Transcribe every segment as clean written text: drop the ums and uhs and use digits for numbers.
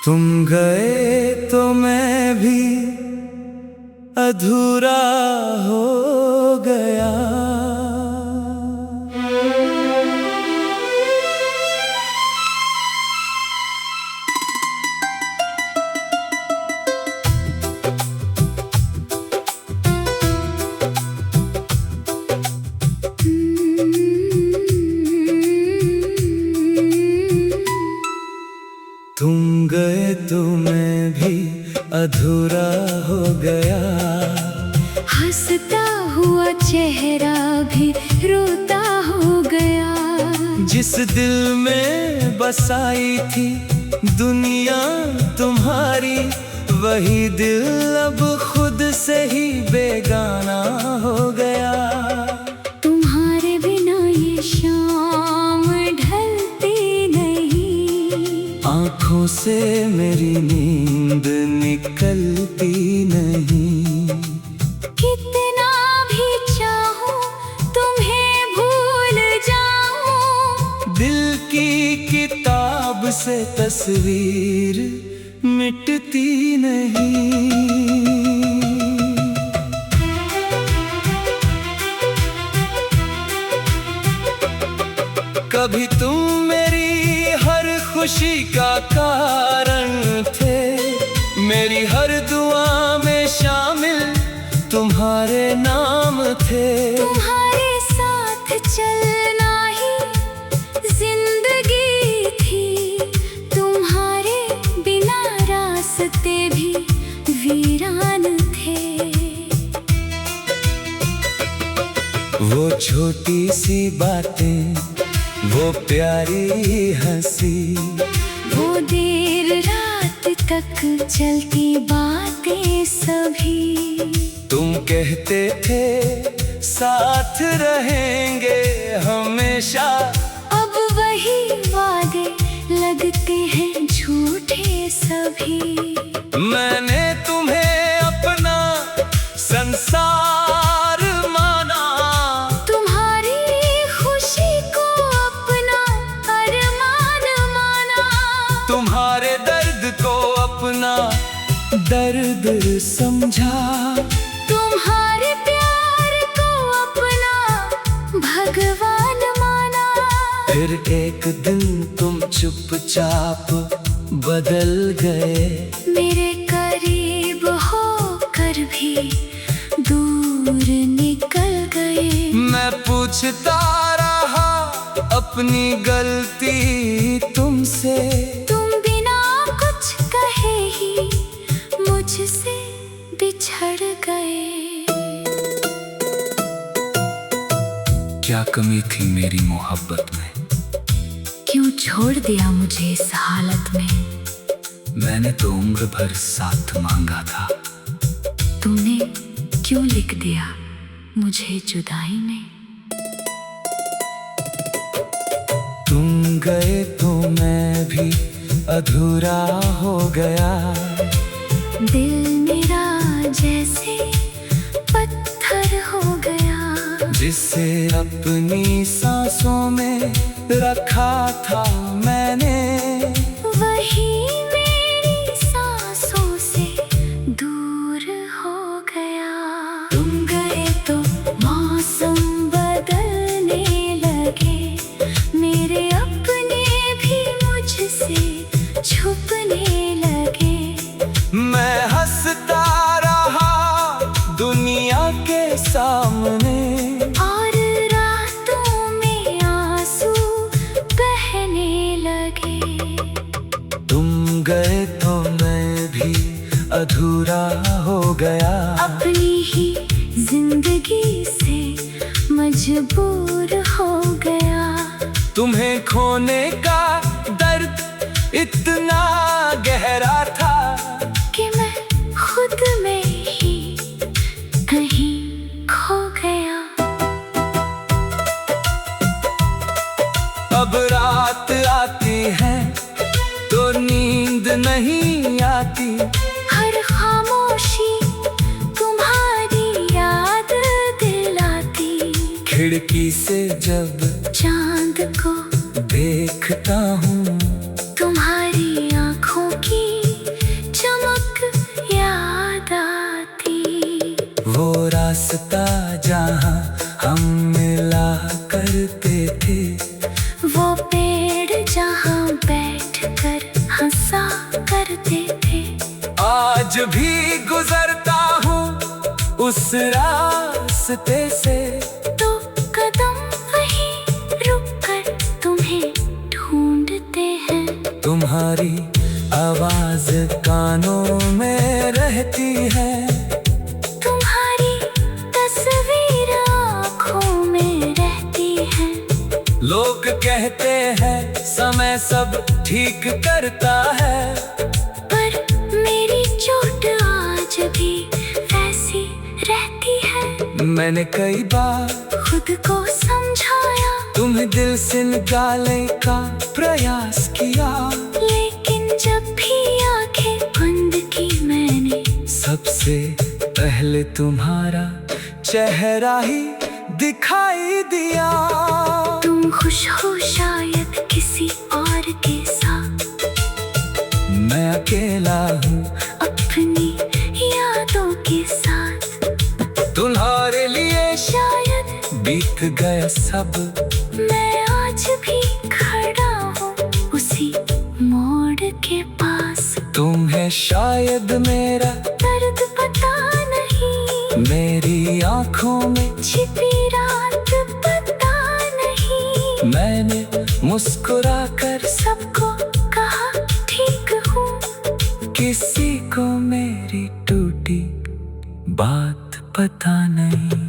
तुम गए तो मैं भी अधूरा हो गया। तुम गए तो मैं भी अधूरा हो गया। हंसता हुआ चेहरा भी रोता हो गया। जिस दिल में बसाई थी दुनिया तुम्हारी, वही दिल अब खुद से ही बेगाना हो गया। तुम्हारे बिना ये शाम ढलती नहीं, आँखों से मेरी नींद निकलती नहीं। कितना भी चाहूं तुम्हें भूल जाऊं, दिल की किताब से तस्वीर मिटती नहीं। कभी तुम मेरी हर खुशी का कारण थे, मेरी हर दुआ में शामिल तुम्हारे नाम थे। तुम्हारे साथ चलना ही जिंदगी थी, तुम्हारे बिना रास्ते भी वीरान थे। वो छोटी सी बातें, वो प्यारी हंसी, वो देर रात तक चलती बातें सभी। तुम कहते थे साथ रहेंगे हमेशा, अब वही वादे लगते हैं झूठे सभी। मैंने तुम्हें अपना संसार माना, तुम्हारी खुशी को अपना अरमान माना। तुम्हारे दर्द को अपना दर्द समझा। तुम्हारे प्यार को अपना भगवान माना। फिर एक दिन तुम चुपचाप बदल गए, मेरे करीब होकर भी दूर निकल गए। मैं पूछता रहा अपनी गलती तुमसे, तुम बिना कुछ कहे ही मुझसे बिछड़ गए। क्या कमी थी मेरी मोहब्बत में, क्यों छोड़ दिया मुझे इस हालत में। मैंने तो उम्र भर साथ मांगा था, तुमने क्यों लिख दिया मुझे जुदाई में। तुम गए तो मैं भी अधूरा हो गया। दिल मेरा जैसे पत्थर हो गया, जिसे अपनी सांसों में रखा था मैंने, वही मेरी सांसों से दूर हो गया। तुम गए तो मौसम बदलने लगे, मेरे अपने भी मुझसे छुपने लगे। मैं हंसता रहा दुनिया के सामने, और रातों में आंसू बहने लगे। तुम गए तो मैं भी अधूरा हो गया। अपनी ही जिंदगी से मजबूर हो गया। तुम्हें खोने का दर्द इतना गहरा था कि मैं खुद में ही कहीं खो गया। अब रात आती है तो नींद नहीं आती, हर खामोशी तुम्हारी याद दिलाती। खिड़की से जब चांद को देखता हूँ, तुम्हारी आंखों की चमक याद आती। वो रास्ता जहाँ हम मिला करते थे, वो पेड़ जहाँ बैठकर हंसा करते थे। आज भी गुजरता हूँ उस रास्ते से, तो कदम वहीं रुक कर तुम्हें ढूंढते हैं। तुम्हारी आवाज कानों में रहती है, तुम्हारी तस्वीर आँखों में रहती है। लोग कहते हैं समय सब ठीक करता है, पर मेरी चोट आज भी वैसी रहती है। मैंने कई बार खुद को समझाया, तुम्हें दिल से निकालने का प्रयास किया, लेकिन जब भी आंखें बंद की मैंने, सबसे पहले तुम्हारा चेहरा ही दिखाई दिया। तुम खुश हो शायद किसी और के साथ, मैं अकेला हूँ अपनी यादों के साथ। तुम्हारे लिए शायद बीत गया सब, मैं आज भी खड़ा हूँ उसी मोड़ के पास। तुम्हें शायद मेरा दर्द पता नहीं, मेरी आंखों में छिपी रात पता नहीं। मैंने मुस्कुरा कर सबको कहा ठीक हूँ, किसी को मेरी टूटी बात पता नहीं।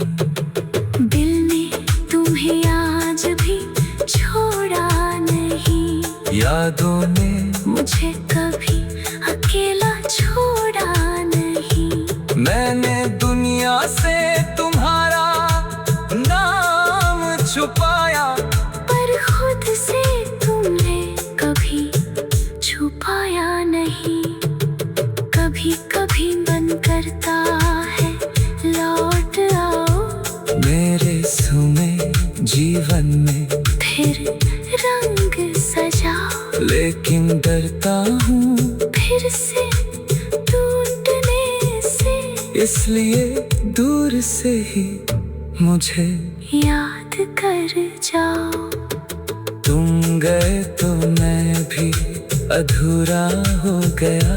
दिल ने तुम्हें आज भी छोड़ा नहीं, यादों ने मुझे कभी अकेला छोड़ा नहीं। मैंने दुनिया से तुम्हारा नाम छुपाया, पर खुद से तुमने कभी छुपाया नहीं। कभी कभी मन करता है लौट आओ मेरे सुने जीवन में, फिर रंग सजाओ। लेकिन डरता हूँ फिर से टूटने से, इसलिए दूर से ही मुझे याद कर जाओ। तुम गए तो मैं भी अधूरा हो गया,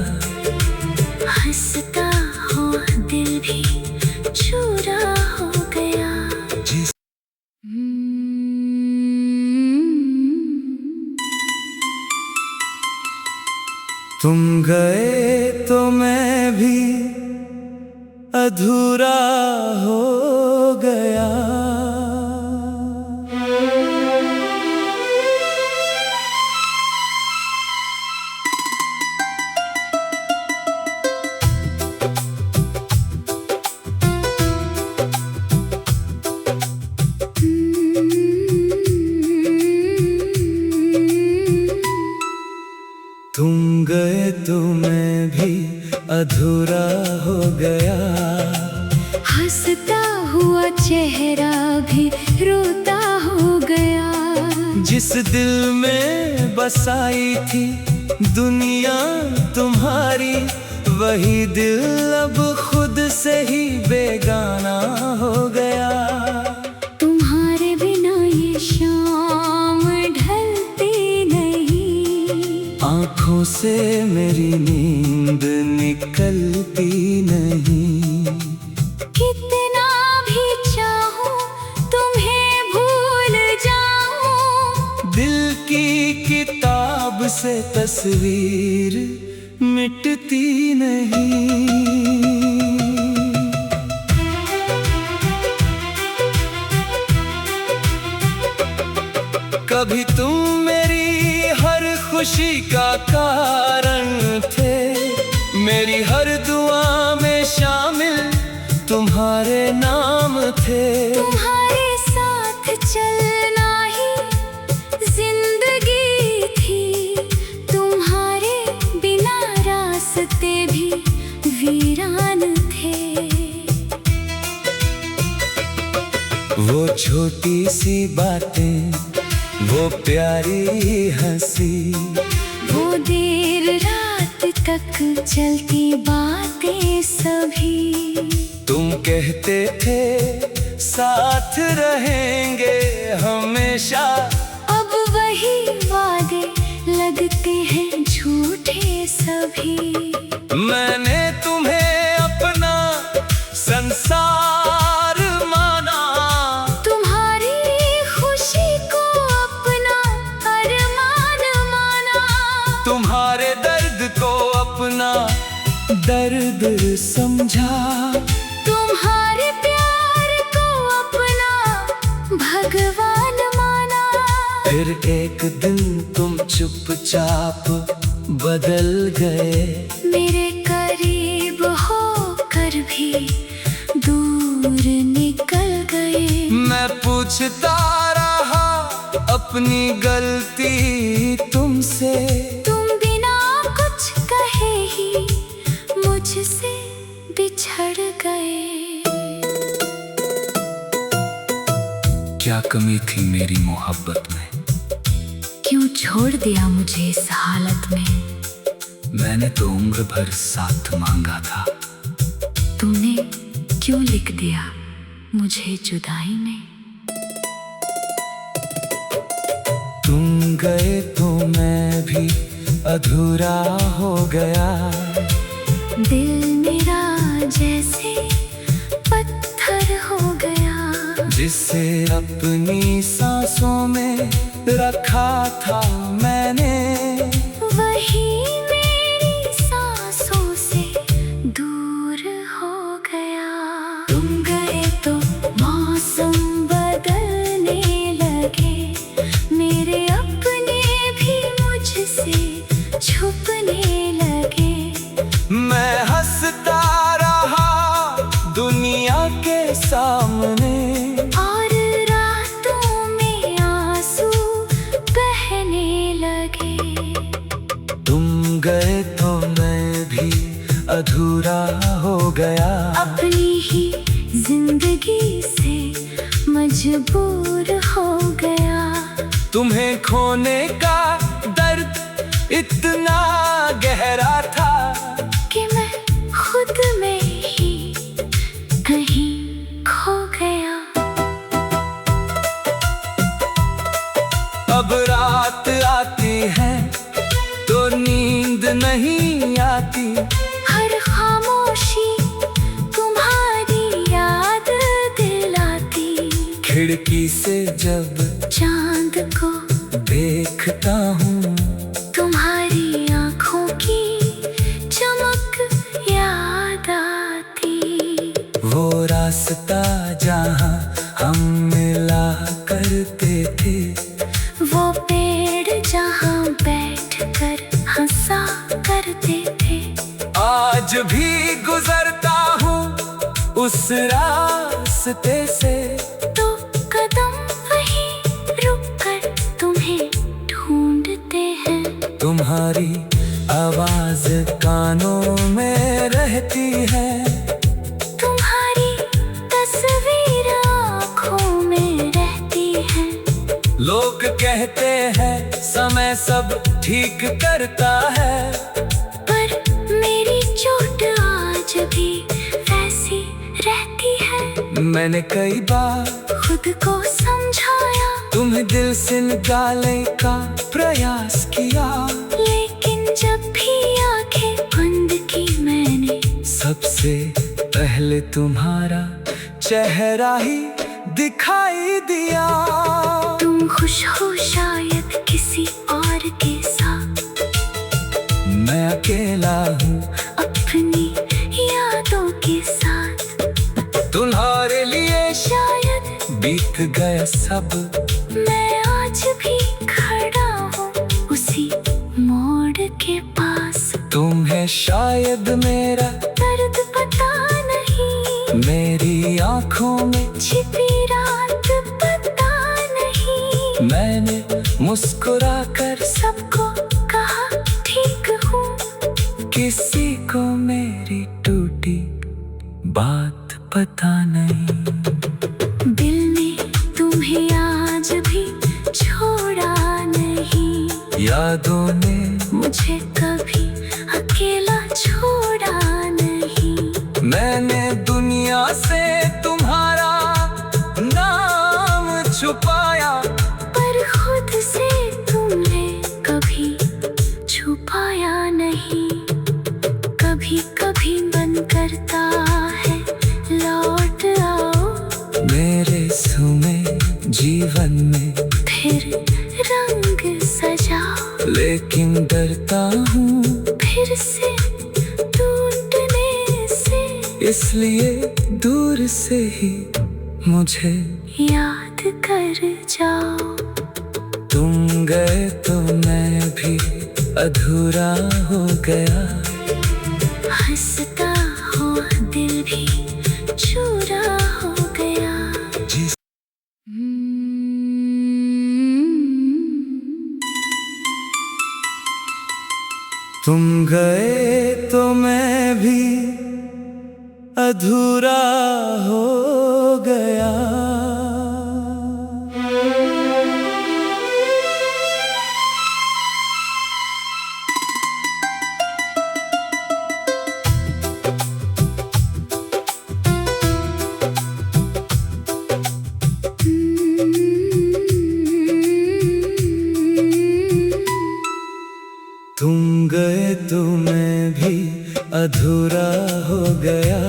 हंसता हुआ दिल भी चूरा हो गया। जिस तुम गए तो मैं भी अधूरा हो गया। तुम गए तो मैं भी अधूरा हो गया, हंसता हुआ चेहरा भी रोता हो गया। जिस दिल में बसाई थी दुनिया तुम्हारी, वही दिल अब खुद से ही बेगाना हो गया। तुम्हारे बिना ये शाम ढलती नहीं, आँखों से मेरी नींद निकलती नहीं। कितना भी चाहूं तुम्हें भूल जाऊं, दिल की किताब से तस्वीर मिटती नहीं। कभी तुम मेरी हर खुशी का कारण थे, मेरी हर दुआ में शामिल तुम्हारे नाम थे। तुम्हारे साथ चलना ही जिंदगी थी, तुम्हारे बिना रास्ते भी वीरान थे। वो छोटी छोटी सी बातें, वो प्यारी हंसी, वो देर रात तक चलती बातें सभी। तुम कहते थे साथ रहेंगे हमेशा, अब वही वादे लगते हैं झूठे सभी। मैंने तुम्हें अपना संसार माना, तुम्हारी खुशी को अपना अरमान माना, तुम्हारे दर्द को अपना दर्द समझा, तुम्हारे प्यार को अपना भगवान माना। फिर एक दिन तुम चुपचाप बदल गए, मेरे करीब होकर भी दूर निकल गए। मैं पूछता रहा अपनी गलती तुमसे, तुम बिना कुछ कहे ही मुझसे बिछड़ गए। क्या कमी थी मेरी मोहब्बत में, क्यों छोड़ दिया मुझे इस हालत में। मैंने तो उम्र भर साथ मांगा था, तूने क्यों लिख दिया मुझे जुदाई में। तुम गए तो मैं भी अधूरा हो गया, दिल मेरा जैसे पत्थर हो गया, जिसे अपनी सांसों में रखा था मैंने, वही मेरी सांसों से दूर हो गया। तुम गए तो मौसम बदलने लगे, मेरे अपने भी मुझसे छुपने लगे। मैं हंसता रहा दुनिया के सामने, और रातों में आंसू बहने लगे। तुम गए तो मैं भी अधूरा हो गया, अपनी ही जिंदगी से मजबूर हो गया। तुम्हें खोने का दर्द इतना गहरा था कि मैं खुद में ही कहीं खो गया। अब रात आती है तो नींद नहीं आती, हर खामोशी तुम्हारी याद दिलाती। खिड़की से जब चांद को देखता हूँ, तुम्हारी आंखों की चमक याद आती। वो रास्ता जहाँ हम मिला करते थे, वो पेड़ जहाँ बैठकर हंसा करते थे। आज भी गुजरता हूँ उस रास्ते से, तो कदम वही रुक कर तुम्हें ढूंढते हैं। तुम्हारी आवाज कानों में रहती है, तुम्हारी तस्वीर आँखों में रहती है। लोग कहते हैं समय सब ठीक करता है, पर मेरी चोट आज भी वैसी रहती है। मैंने कई बार खुद को समझाया, तुम्हें दिल से निकालने का प्रयास किया, लेकिन जब भी आंखें बंद की मैंने, सबसे पहले तुम्हारा चेहरा ही दिखाई दिया। तुम खुश हो शायद किसी और के साथ, मैं अकेला हूँ अपनी यादों के साथ। तुम्हारे लिए शायद बीत गया सब, मैं आज भी खड़ा हूँ उसी मोड़ के पास। तुम्हें शायद मेरा दर्द पता नहीं, मेरी आंखों में छिपी रात पता नहीं। मैंने मुस्कुरा कर सबको कहा ठीक हूँ, किसी को मेरी टूटी बात पता नहीं। दिल ने तुम्हें आज भी छोड़ा नहीं, यादों ने मुझे कभी अकेला छोड़ा नहीं। मैंने दुनिया से तुम्हारा नाम छुपाया, पर खुद से तुमने कभी छुपाया नहीं। कभी कभी मन करता है लौट आओ मेरे सुने जीवन में, फिर रंग सजाओ। लेकिन डरता हूँ फिर से टूटने से, इसलिए दूर से ही मुझे याद कर जाओ। तुम गए तो मैं भी अधूरा हो गया, हंसता हुआ दिल भी चूरा हो गया। जिस तुम गए तो मैं भी अधूरा हो गया। तुम गए तो मैं भी अधूरा हो गया।